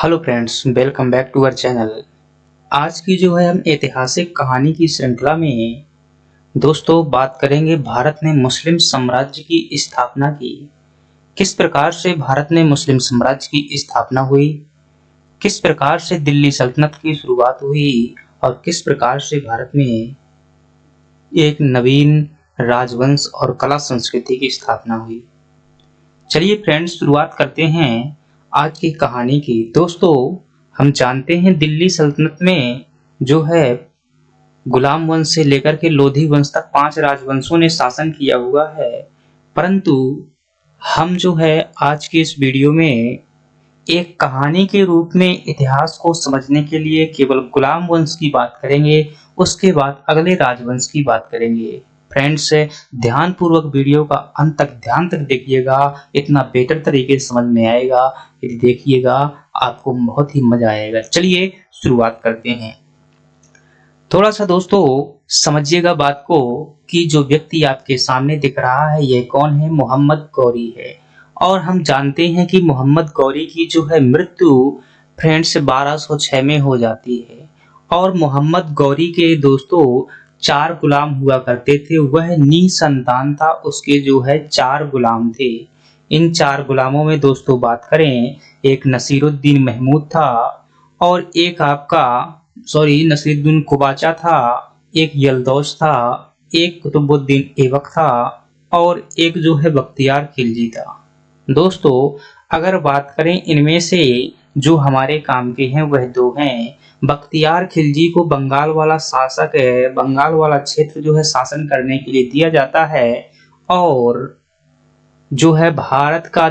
Hello friends, welcome back to our channel. आज की जो है हम ऐतिहासिक कहानी की श्रृंखला में दोस्तों बात करेंगे भारत ने मुस्लिम साम्राज्य की स्थापना की। किस प्रकार से भारत में मुस्लिम साम्राज्य की स्थापना हुई, किस प्रकार से दिल्ली सल्तनत की शुरुआत हुई और किस प्रकार से भारत में एक नवीन राजवंश और कला संस्कृति की स्थापना हुई। चलिए फ्रेंड्स, शुरुआत करते हैं आज की कहानी की। दोस्तों, हम जानते हैं दिल्ली सल्तनत में जो है गुलाम वंश से लेकर के लोधी वंश तक 5 राजवंशों ने शासन किया हुआ है। परंतु हम जो है आज की इस वीडियो में एक कहानी के रूप में इतिहास को समझने के लिए केवल गुलाम वंश की बात करेंगे, उसके बाद अगले राजवंश की बात करेंगे। फ्रेंड्स, ध्यान पूर्वक वीडियो का अंत तक ध्यान तक देखिएगा, इतना बेटर तरीके से समझ में आएगा। यदि देखिएगा आपको बहुत ही मजा आएगा। चलिए शुरुआत करते हैं। थोड़ा सा दोस्तों समझिएगा बात को कि जो व्यक्ति आपके सामने दिख रहा है ये कौन है? मोहम्मद गौरी है। और हम जानते हैं कि मोहम्मद गौरी की जो है मृत्यु फ्रेंड्स 1206 में हो जाती है। और मोहम्मद गौरी के दोस्तों 4 गुलाम हुआ करते थे। वह निसंतान था, उसके जो है 4 गुलाम थे। इन 4 गुलामों में दोस्तों बात करें, एक नसीरुद्दीन महमूद था और एक नसीरुद्दीन कुबाचा था, एक यलदौस था, एक कुतुबुद्दीन ऐबक था और एक जो है बख्तियार खिलजी था। दोस्तों, अगर बात करें इनमें से जो हमारे काम के हैं वह 2 हैं। बख्तियार खिलजी को बंगाल वाला शासक है, बंगाल वाला क्षेत्र जो है शासन करने के लिए दिया जाता है और जो है भारत का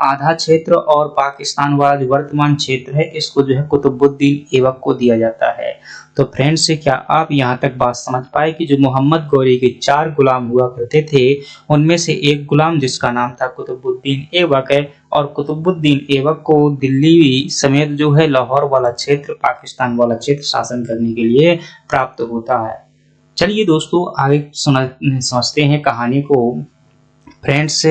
आधा क्षेत्र और पाकिस्तान वाला जो वर्तमान क्षेत्र है इसको जो है कुतुबुद्दीन ऐबक को दिया जाता है। तो फ्रेंड्स, क्या आप यहाँ तक बात समझ पाए कि जो मोहम्मद गौरी के 4 गुलाम हुआ करते थे उनमें से एक गुलाम जिसका नाम था कुतुबुद्दीन ऐबक है और कुतुबुद्दीन ऐबक को दिल्ली समेत जो है लाहौर वाला क्षेत्र, पाकिस्तान वाला क्षेत्र शासन करने के लिए प्राप्त होता है। चलिए दोस्तों आगे समझते हैं कहानी को। फ्रेंड्स,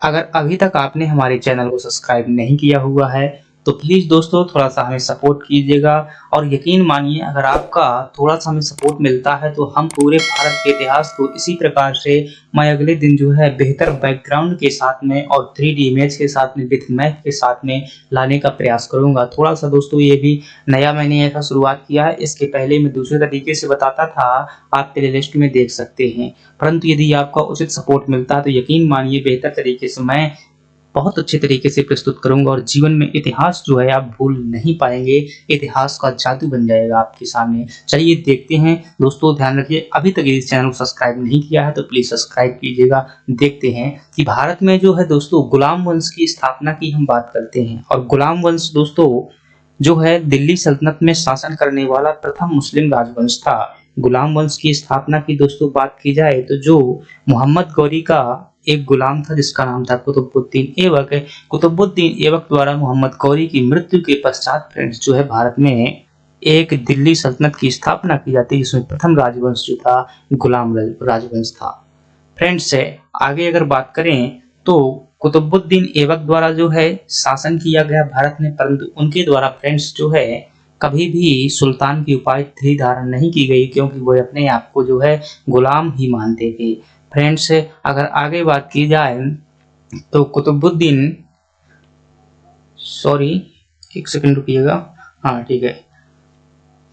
अगर अभी तक आपने हमारे चैनल को सब्सक्राइब नहीं किया हुआ है तो प्लीज दोस्तों थोड़ा सा हमें सपोर्ट कीजिएगा। और यकीन मानिए अगर आपका थोड़ा सा हमें सपोर्ट मिलता है तो हम पूरे भारत के इतिहास को इसी प्रकार से मैं अगले दिन जो है बेहतर बैकग्राउंड के साथ में और 3D इमेज के साथ में विद मैप के साथ में लाने का प्रयास करूंगा। थोड़ा सा दोस्तों ये भी नया मैंने ऐसा शुरुआत किया है, इसके पहले मैं दूसरे तरीके से बताता था, आप प्लेलिस्ट में देख सकते हैं। परंतु यदि आपका उचित सपोर्ट मिलता है तो यकीन मानिए बेहतर तरीके से मैं बहुत अच्छे तरीके से प्रस्तुत करूंगा और जीवन में इतिहास जो है आप भूल नहीं पाएंगे। इतिहास का जादू बन जाएगा आपके सामने। चलिए देखते हैं दोस्तों, ध्यान रखिए अभी तक इस चैनल को सब्सक्राइब नहीं किया है तो प्लीज सब्सक्राइब कीजिएगा। देखते हैं कि भारत में जो है दोस्तों गुलाम वंश की स्थापना की हम बात करते हैं। और गुलाम वंश दोस्तों जो है दिल्ली सल्तनत में शासन करने वाला प्रथम मुस्लिम राजवंश था। गुलाम वंश की स्थापना की दोस्तों बात की जाए तो जो मोहम्मद गौरी का एक गुलाम था जिसका नाम था कुतुबुद्दीन ऐबक। कुतुबुद्दीन ऐबक द्वारा मोहम्मद गौरी की मृत्यु के पश्चात फ्रेंड्स जो है भारत में एक दिल्ली सल्तनत की स्थापना की जाती है, जिसमें प्रथम राजवंश जो था गुलाम राजवंश था। फ्रेंड्स, आगे अगर बात करें तो कुतुबुद्दीन ऐबक द्वारा जो है शासन किया गया भारत में, परंतु उनके द्वारा फ्रेंड्स जो है कभी भी सुल्तान की उपाधि धारण नहीं की गई, क्योंकि वो अपने आप को जो है गुलाम ही मानते थे। फ्रेंड्स, अगर आगे बात की जाए तो एक सेकंड रुकिएगा। हाँ ठीक है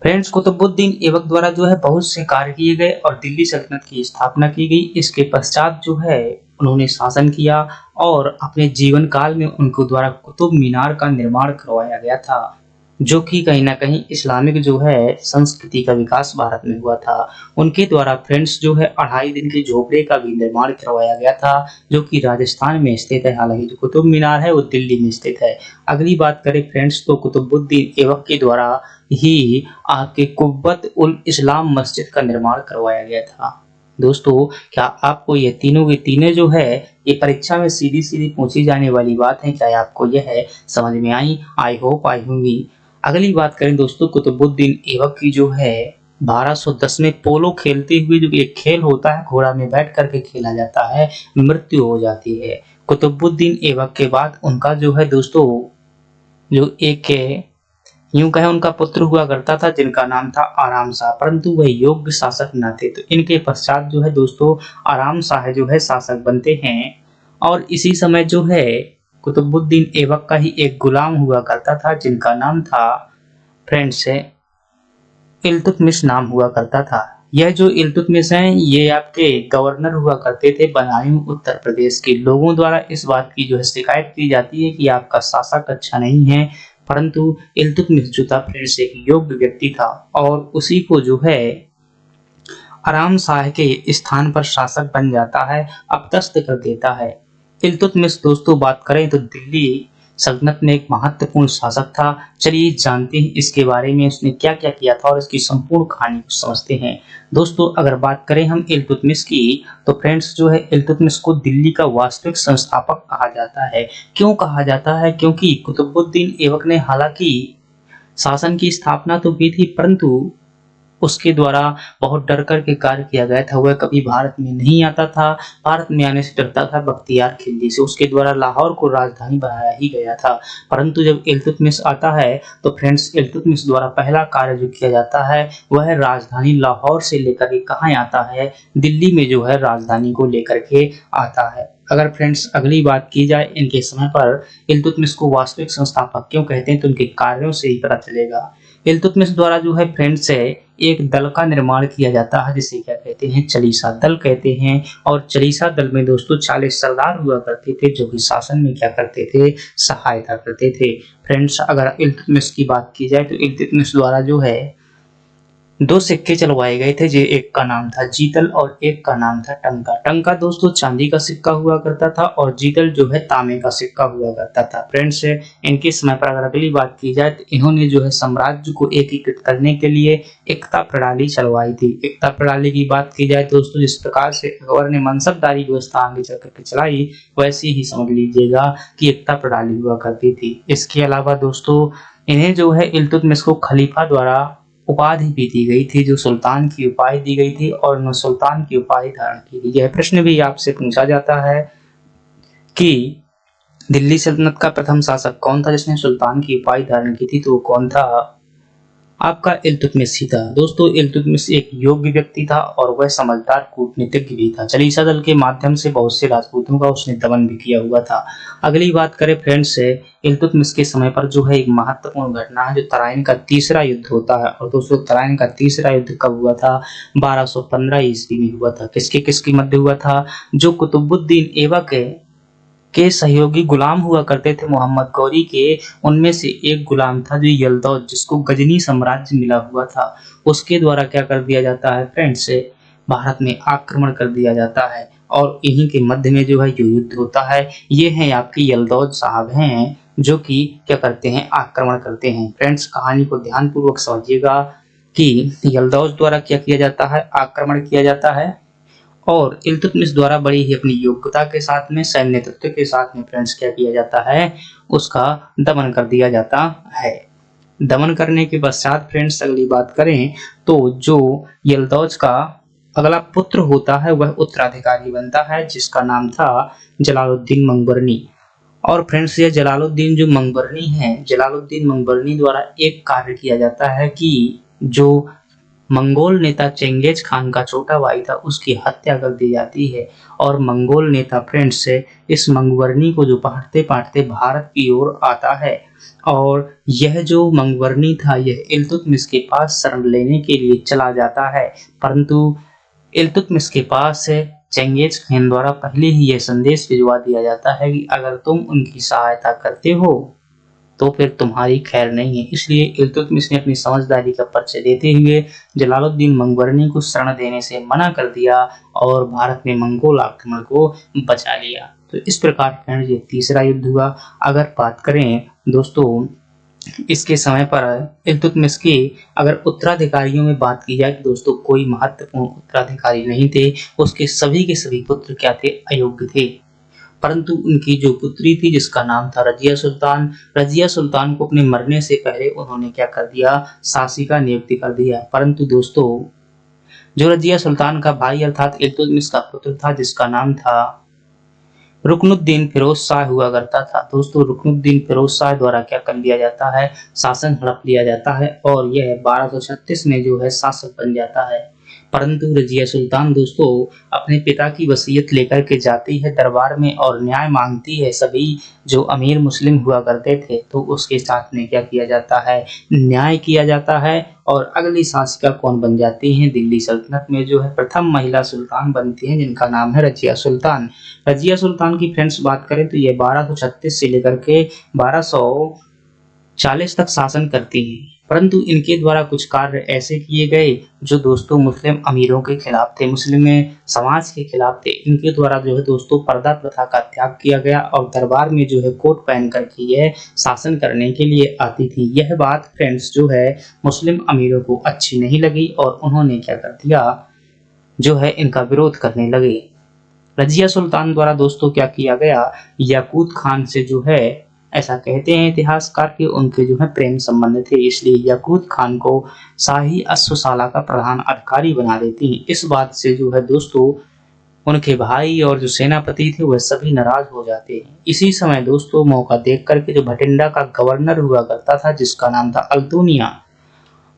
फ्रेंड्स, कुतुबुद्दीन ऐबक द्वारा जो है बहुत से कार्य किए गए और दिल्ली सल्तनत की स्थापना की गई। इसके पश्चात जो है उन्होंने शासन किया और अपने जीवन काल में उनको द्वारा कुतुब मीनार का निर्माण करवाया गया था, जो कि कहीं ना कहीं इस्लामिक जो है संस्कृति का विकास भारत में हुआ था। उनके द्वारा फ्रेंड्स जो है 2.5 दिन के झोपड़े का भी निर्माण करवाया गया था, जो कि राजस्थान में स्थित है। हालांकि जो कुतुब मीनार है वो दिल्ली में स्थित है। अगली बात करें फ्रेंड्स तो कुतुबुद्दीन ऐबक के द्वारा ही आपके कुव्वत उल इस्लाम मस्जिद का निर्माण करवाया गया था। दोस्तों, क्या आपको ये तीनों के तीनों जो है ये परीक्षा में सीधी सीधी पूछी जाने वाली बात है, क्या आपको यह है समझ में आई होप आई होंगी। अगली बात करें दोस्तों, कुतुबुद्दीन ऐबक की जो है 1210 में पोलो खेलते हुए जो एक खेल होता है घोड़ा में बैठ करके खेला जाता है, मृत्यु हो जाती है। कुतुबुद्दीन ऐबक के बाद उनका जो है दोस्तों जो एक के यूं कहे उनका पुत्र हुआ करता था जिनका नाम था आराम शाह, परंतु वह योग्य शासक न थे। तो इनके पश्चात जो है दोस्तों आराम शाह जो है शासक बनते हैं। और इसी समय जो है कुतुबुद्दीन ऐबक का ही एक गुलाम हुआ करता था जिनका नाम था फ्रेंड्स इल्तुतमिश नाम हुआ करता था। यह जो इल्तुतमिश हैं ये आपके गवर्नर हुआ करते थे बदायूं उत्तर प्रदेश के। लोगों द्वारा इस बात की जो है शिकायत की जाती है कि आपका शासक अच्छा नहीं है, परंतु इल्तुतमिश जो था फ्रेंड्स एक योग्य व्यक्ति था और उसी को जो है आराम शाह के स्थान पर शासक बन जाता है, अपदस्थ कर देता है। इल्तुतमिश दोस्तों बात करें तो दिल्ली सल्तनत में एक महत्वपूर्ण शासक था। चलिए जानते हैं इसके बारे में, उसने क्या क्या किया था और इसकी संपूर्ण कहानी को समझते हैं। दोस्तों अगर बात करें हम इल्तुतमिश की, तो फ्रेंड्स जो है इल्तुतमिश को दिल्ली का वास्तविक संस्थापक कहा जाता है। क्यों कहा जाता है? क्योंकि कुतुबुद्दीन ऐबक ने हालांकि शासन की स्थापना तो की थी, परंतु उसके द्वारा बहुत डर कर के कार्य किया गया था। वह कभी भारत में नहीं आता था, भारत में आने से डरता था बख्तियार खिलजी से। उसके द्वारा लाहौर को राजधानी बनाया ही गया था। परंतु जब इल्तुतमिश आता है तो फ्रेंड्स इल्तुतमिश द्वारा पहला कार्य जो किया जाता है वह राजधानी लाहौर से लेकर के कहाँ आता है, दिल्ली में जो है राजधानी को लेकर के आता है। अगर फ्रेंड्स अगली बात की जाए इनके समय पर इल्तुतमिश को वास्तविक संस्थापक क्यों कहते हैं, तो उनके कार्यों से ही पता चलेगा। इल्तुतमिश द्वारा जो है फ्रेंड्स एक दल का निर्माण किया जाता है जिसे क्या कहते हैं, चालीसा दल कहते हैं। और चालीसा दल में दोस्तों 40 सरदार हुआ करते थे जो कि शासन में क्या करते थे, सहायता करते थे। फ्रेंड्स अगर इल्तुतमिश की बात की जाए तो इल्तुतमिश द्वारा जो है 2 सिक्के चलवाए गए थे, जो एक का नाम था जीतल और एक का नाम था टंका। टंका दोस्तों चांदी का सिक्का हुआ करता था और जीतल जो है तांबे का सिक्का हुआ करता था। फ्रेंड्स इनके समय पर अगर अगली बात की जाए तो इन्होंने जो है साम्राज्य को एकीकृत करने के लिए एकता प्रणाली चलवाई थी। एकता प्रणाली की बात की जाए दोस्तों जिस प्रकार से अकबर ने मनसबदारी व्यवस्था आगे चल करके चलाई, वैसे ही समझ लीजिएगा कि एकता प्रणाली हुआ करती थी। इसके अलावा दोस्तों इन्हें जो है इल्तुतमिश को खलीफा द्वारा उपाधि भी दी गई थी, जो सुल्तान की उपाधि दी गई थी और उन्हें सुल्तान की उपाधि धारण की गई। यह प्रश्न भी आपसे पूछा जाता है कि दिल्ली सल्तनत का प्रथम शासक कौन था जिसने सुल्तान की उपाधि धारण की थी, तो वो कौन था? आपका इल्तुतमिश ही था। दोस्तों इल्तुतमिश एक योग्य व्यक्ति था और वह समझदार कूटनीतिज्ञ भी था। चालीसा दल के माध्यम से बहुत से राजपूतों का उसने दमन भी किया हुआ था। अगली बात करें फ्रेंड्स से इल्तुतमिश के समय पर जो है एक महत्वपूर्ण घटना है जो तराइन का तीसरा युद्ध होता है। और दोस्तों तराइन का तीसरा युद्ध कब हुआ था? 1215 ईस्वी में हुआ था। किसके किसके मध्य हुआ था? जो कुतुबुद्दीन ऐबक के सहयोगी गुलाम हुआ करते थे मोहम्मद गौरी के, उनमें से एक गुलाम था जो यल्दौज, जिसको गजनी साम्राज्य मिला हुआ था, उसके द्वारा क्या कर दिया जाता है फ्रेंड्स, भारत में आक्रमण कर दिया जाता है। और इन्हीं के मध्य में जो है युद्ध होता है। ये हैं आपके यल्दौज साहब हैं जो कि क्या करते हैं, आक्रमण करते हैं। फ्रेंड्स कहानी को ध्यानपूर्वक समझिएगा कि यल्दौज द्वारा क्या किया जाता है, आक्रमण किया जाता है और इल्तुतमिश द्वारा बड़ी ही अपनी योग्यता के साथ में, सैन्य नेतृत्व के साथ में फ्रेंड्स क्या किया जाता है, उसका दमन कर दिया जाता है। दमन करने के पश्चात फ्रेंड्स अगली बात करें तो जो यल्दौज का अगला पुत्र होता है वह उत्तराधिकारी बनता है जिसका नाम था जलालुद्दीन मंगबरनी। और फ्रेंड्स ये जलालुद्दीन जो मंगबरनी है, जलालुद्दीन मंगबरनी द्वारा एक कार्य किया जाता है कि जो मंगोल नेता चेंगिज खान का छोटा भाई था उसकी हत्या कर दी जाती है। और मंगोल नेता फ्रेंड्स से इस मंगबरनी को जो पढ़ते पढ़ते भारत की ओर आता है। और यह जो मंगबरनी था यह इल्तुतमिश के पास शरण लेने के लिए चला जाता है, परंतु इल्तुतमिश के पास चेंगिज खान द्वारा पहले ही यह संदेश भिजवा दिया जाता है कि अगर तुम उनकी सहायता करते हो तो फिर तुम्हारी खैर नहीं है। इसलिए इल्तुतमिश ने अपनी समझदारी का परिचय देते हुए जलालुद्दीन मंगबरनी को शरण देने से मना कर दिया और भारत में मंगोल आक्रमण को बचा लिया। तो इस प्रकार फ्रेंड्स ये तीसरा युद्ध हुआ। अगर बात करें दोस्तों इसके समय पर इल्तुतमिश के अगर उत्तराधिकारियों में बात की जाए तो दोस्तों कोई महत्वपूर्ण उत्तराधिकारी नहीं थे। उसके सभी के सभी पुत्र क्या थे, अयोग्य थे। परंतु उनकी जो पुत्री थी जिसका नाम था रजिया सुल्तान, रजिया सुल्तान को अपने मरने से पहले उन्होंने क्या कर दिया, शासिका नियुक्ति कर दिया। परंतु दोस्तों जो रजिया सुल्तान का भाई अर्थात इल्तुतमिश का पुत्र था जिसका नाम था रुकनुद्दीन फिरोज शाह हुआ करता था। दोस्तों रुकनुद्दीन फिरोज शाह द्वारा क्या कर लिया जाता है, शासन हड़प लिया जाता है और यह 1236 में जो है शासक बन जाता है। परंतु रजिया सुल्तान दोस्तों अपने पिता की वसीयत लेकर के जाती है दरबार में और न्याय मांगती है। सभी जो अमीर मुस्लिम हुआ करते थे तो उसके साथ में क्या किया जाता है, न्याय किया जाता है और अगली शासिका कौन बन जाती हैं, दिल्ली सल्तनत में जो है प्रथम महिला सुल्तान बनती हैं जिनका नाम है रजिया सुल्तान। रजिया सुल्तान की फ्रेंड्स बात करें तो ये 1236 से लेकर के 1240 तक शासन करती हैं। परंतु इनके द्वारा कुछ कार्य ऐसे किए गए जो दोस्तों मुस्लिम अमीरों के खिलाफ थे, मुस्लिम समाज के खिलाफ थे। इनके द्वारा जो है दोस्तों पर्दा प्रथा का त्याग किया गया और दरबार में जो है कोट पहन करके यह शासन करने के लिए आती थी। यह बात फ्रेंड्स जो है मुस्लिम अमीरों को अच्छी नहीं लगी और उन्होंने क्या कर दिया, जो है इनका विरोध करने लगे। रजिया सुल्तान द्वारा दोस्तों क्या किया गया, याकूत खान से जो है, ऐसा कहते हैं इतिहासकार कि उनके जो है प्रेम संबंध थे, इसलिए याकूत खान को शाही अश्वशाला का प्रधान अधिकारी बना देती हैं। इस बात से जो है दोस्तों उनके भाई और जो सेनापति थे वह सभी नाराज हो जाते हैं। इसी समय दोस्तों मौका देख करके जो भटिंडा का गवर्नर हुआ करता था जिसका नाम था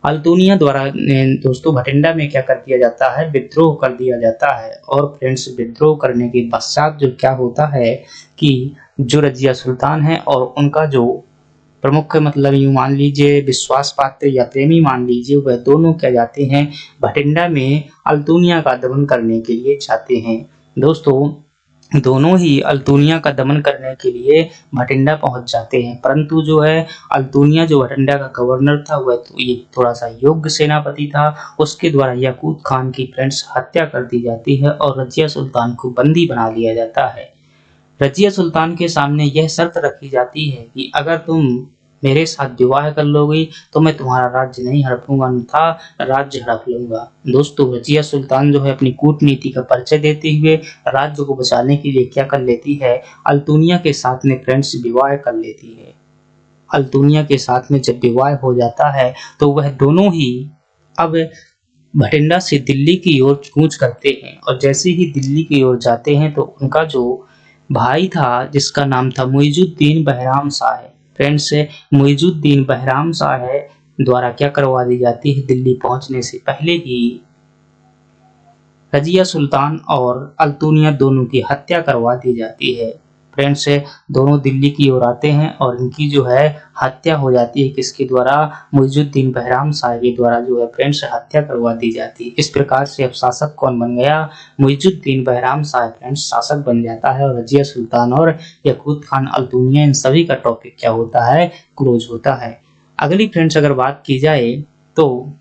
अल्तुनिया द्वारा दोस्तों भटिंडा में क्या कर दिया जाता है, विद्रोह कर दिया जाता है। और फ्रेंड्स विद्रोह करने के पश्चात जो क्या होता है कि जो रजिया सुल्तान है और उनका जो प्रमुख मतलब यूं मान लीजिए विश्वास पात्र या प्रेमी मान लीजिए, वह दोनों क्या जाते हैं भटिंडा में अल्तुनिया का दमन करने के लिए जाते हैं। दोस्तों दोनों ही अल्तुनिया का दमन करने के लिए भटिंडा पहुंच जाते हैं, परंतु जो है अल्तुनिया जो भटिंडा का गवर्नर था वह तो ये थोड़ा सा योग्य सेनापति था, उसके द्वारा याकूत खान की फ्रेंड्स हत्या कर दी जाती है और रजिया सुल्तान को बंदी बना लिया जाता है। रजिया सुल्तान के सामने यह शर्त रखी जाती है कि अगर तुम मेरे साथ विवाह कर लोगी तो मैं तुम्हारा राज्य नहीं हड़पूंगा, अन्यथा राज्य हड़प लूंगा। दोस्तों रजिया सुल्तान जो है अपनी कूटनीति का परिचय देते हुए राज्य को बचाने के लिए क्या कर लेती है, अल्तुनिया के साथ में फ्रेंड्स विवाह कर लेती है। अल्तुनिया के साथ में जब विवाह हो जाता है तो वह दोनों ही अब भटिंडा से दिल्ली की ओर कूच करते हैं और जैसे ही दिल्ली की ओर जाते हैं तो उनका जो भाई था जिसका नाम था मुइजुद्दीन बहराम शाह है, फ्रेंड्स मुइजुद्दीन बहराम शाह है द्वारा क्या करवा दी जाती है, दिल्ली पहुंचने से पहले ही रजिया सुल्तान और अल्तुनिया दोनों की हत्या करवा दी जाती है। फ्रेंड्स दोनों दिल्ली की ओर आते हैं और इनकी जो है हत्या हो जाती है, किसके द्वारा, मुइजुद्दीन बहराम शाह के द्वारा जो है फ्रेंड्स हत्या करवा दी जाती है। इस प्रकार से अब शासक कौन बन गया, मुइजुद्दीन बहराम शाह फ्रेंड्स शासक बन जाता है और रजिया सुल्तान और याकूत खान अल्तुनिया इन सभी का टॉपिक क्या होता है, क्लोज होता है। अगली फ्रेंड्स अगर बात की जाए तो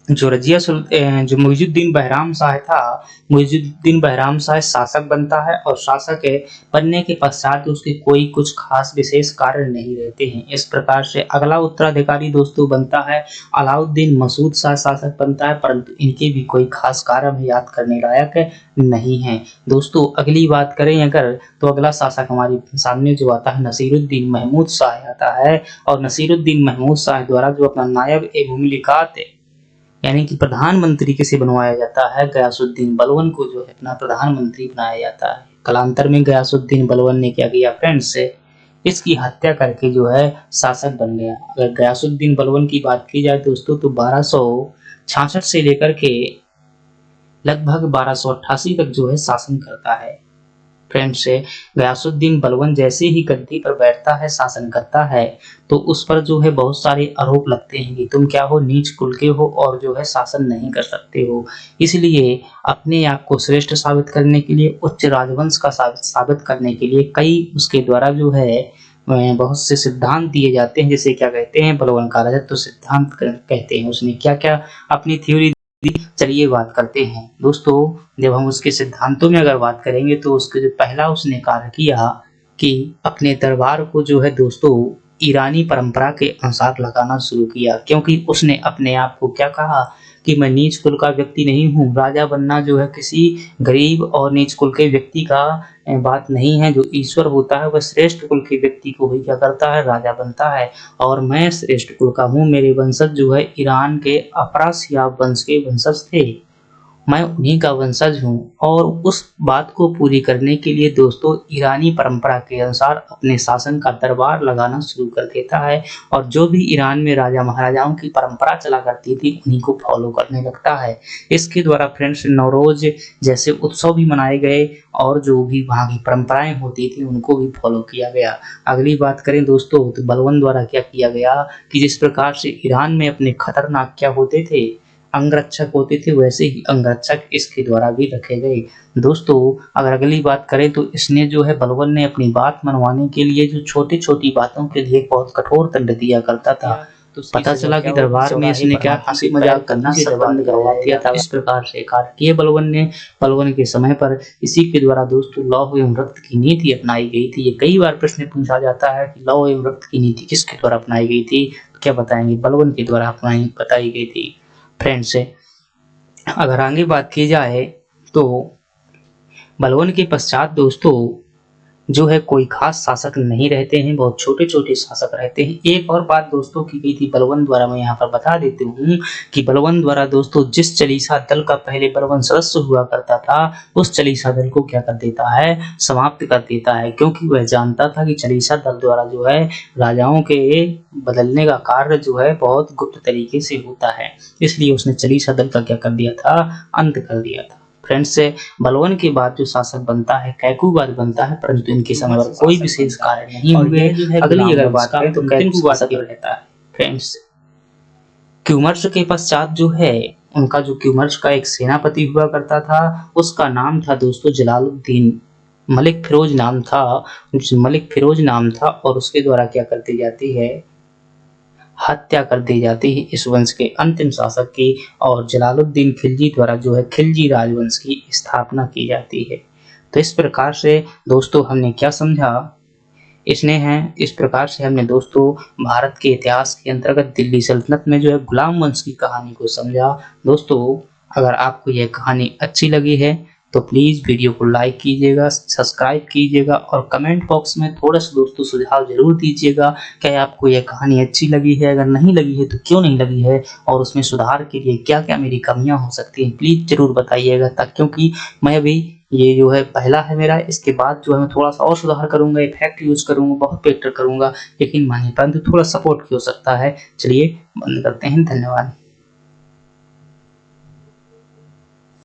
जो जो मुइजुद्दीन बहराम शाह था, मुइजुद्दीन बहराम शाह शासक बनता है और शासक बनने के पश्चात उसके कोई कुछ खास विशेष कार्य नहीं रहते हैं। इस प्रकार से अगला उत्तराधिकारी दोस्तों बनता है अलाउद्दीन मसूद शाह शासक बनता है, परंतु इनके भी कोई खास कार्य में याद करने लायक नहीं है। दोस्तों अगली बात करें अगर तो अगला शासक हमारे सामने जो आता है नसीरुद्दीन महमूद शाह आता है और नसीरुद्दीन महमूद शाह द्वारा जो अपना नायब ए मुमलिकात यानी कि प्रधानमंत्री किसे बनवाया जाता है, गयासुद्दीन बलबन को जो है अपना प्रधानमंत्री बनाया जाता है। कालांतर में गयासुद्दीन बलबन ने क्या किया फ्रेंड्स, इसकी हत्या करके जो है शासक बन गया। अगर गयासुद्दीन बलबन की बात की जाए दोस्तों तो 1266 से लेकर के लगभग 1288 तक जो है शासन करता है। फ्रेंड्स गयासुद्दीन बलबन जैसे ही गद्दी पर बैठता है, शासन करता है, तो उस पर जो है बहुत सारे आरोप लगते हैं कि तुम क्या हो, नीच कुल के हो और जो है शासन नहीं कर सकते हो। इसलिए अपने आप को श्रेष्ठ साबित करने के लिए, उच्च राजवंश का साबित करने के लिए कई उसके द्वारा जो है बहुत से सिद्धांत दिए जाते हैं, जिसे क्या कहते हैं, बलबन का राजत्व सिद्धांत कहते हैं। उसने क्या क्या अपनी थ्योरी, चलिए बात करते हैं दोस्तों। जब हम उसके सिद्धांतों में अगर बात करेंगे तो उसके जो पहला उसने कार्य किया कि अपने दरबार को जो है दोस्तों ईरानी परंपरा के अनुसार लगाना शुरू किया, क्योंकि उसने अपने आप को क्या कहा कि मैं नीच कुल का व्यक्ति नहीं हूँ। राजा बनना जो है किसी गरीब और नीच कुल के व्यक्ति का बात नहीं है। जो ईश्वर होता है वह श्रेष्ठ कुल के व्यक्ति को ही क्या करता है, राजा बनता है। और मैं श्रेष्ठ कुल का हूँ, मेरे वंशज जो है ईरान के अफरासियाब वंश के वंशज थे मैं उन्हीं का वंशज हूँ और उस बात को पूरी करने के लिए दोस्तों ईरानी परंपरा के अनुसार अपने शासन का दरबार लगाना शुरू कर देता है और जो भी ईरान में राजा महाराजाओं की परंपरा चला करती थी उन्हीं को फॉलो करने लगता है। इसके द्वारा फ्रेंड्स नवरोज जैसे उत्सव भी मनाए गए और जो भी वहाँ की परंपराएं होती थी उनको भी फॉलो किया गया। अगली बात करें दोस्तों तो बलबन द्वारा क्या किया गया कि जिस प्रकार से ईरान में अपने खतरनाक क्या होते थे अंगरक्षक होते थे वैसे ही अंगरक्षक इसके द्वारा भी रखे गए। दोस्तों अगर अगली बात करें तो इसने जो है बलबन ने अपनी बात मनवाने के लिए जो छोटी-छोटी बातों के लिए बहुत कठोर दंड दिया करता था। तो पता चला कि दरबार में इसने क्या हंसी मजाक करना सब बंद करवा दिया था। इस प्रकार से कार्तिकेय बलबन के समय पर इसी के द्वारा दोस्तों लौह एवं रक्त की नीति अपनाई गई थी। ये कई बार प्रश्न पूछा जाता है कि लौह एवं रक्त की नीति किसके द्वारा अपनाई गई थी, तो क्या बताएंगे बलबन के द्वारा बताई गई थी। फ्रेंड्स अगर आगे बात की जाए तो बलबन के पश्चात दोस्तों जो है कोई खास शासक नहीं रहते हैं, बहुत छोटे-छोटे शासक रहते हैं। एक और बात दोस्तों की गई थी बलबन द्वारा, मैं यहाँ पर बता देती हूँ कि बलबन द्वारा दोस्तों जिस चालीसा दल का पहले बलबन सदस्य हुआ करता था उस चालीसा दल को क्या कर देता है, समाप्त कर देता है, क्योंकि वह जानता था कि चालीसा दल द्वारा जो है राजाओं के बदलने का कार्य जो है बहुत गुप्त तरीके से होता है, इसलिए उसने चालीसा दल का क्या कर दिया था, अंत कर दिया था। फ्रेंड्स बलबन के बाद जो शासक बनता है कैकूबाद बनता है, परंतु इनके समय पर कोई विशेष कार्य नहीं हुए। अगली अगर बात करें तो कैकूबाद रहता है। फ्रेंड्स क्यूमर्स के पश्चात जो है उनका जो क्यूमर्स का एक सेनापति हुआ करता था उसका नाम था दोस्तों जलालुद्दीन। मलिक फिरोज नाम था और उसके द्वारा क्या कर दी जाती है, हत्या कर दी जाती है इस वंश के अंतिम शासक की और जलालुद्दीन खिलजी द्वारा जो है खिलजी राजवंश की स्थापना की जाती है। तो इस प्रकार से दोस्तों हमने क्या समझा, इस प्रकार से हमने दोस्तों भारत के इतिहास के अंतर्गत दिल्ली सल्तनत में जो है गुलाम वंश की कहानी को समझा। दोस्तों अगर आपको यह कहानी अच्छी लगी है तो प्लीज़ वीडियो को लाइक कीजिएगा, सब्सक्राइब कीजिएगा और कमेंट बॉक्स में थोड़ा सा दोस्तों सुझाव जरूर दीजिएगा क्या आपको यह कहानी अच्छी लगी है, अगर नहीं लगी है तो क्यों नहीं लगी है और उसमें सुधार के लिए क्या क्या मेरी कमियां हो सकती हैं प्लीज़ जरूर बताइएगा, ताकि क्योंकि मैं अभी ये जो है पहला है मेरा, इसके बाद जो है मैं थोड़ा सा और सुधार करूंगा, इफेक्ट यूज करूंगा, बहुत बेहतर करूंगा, लेकिन मानिए परंतु थोड़ा सपोर्ट की हो सकता है। चलिए बंद करते हैं, धन्यवाद।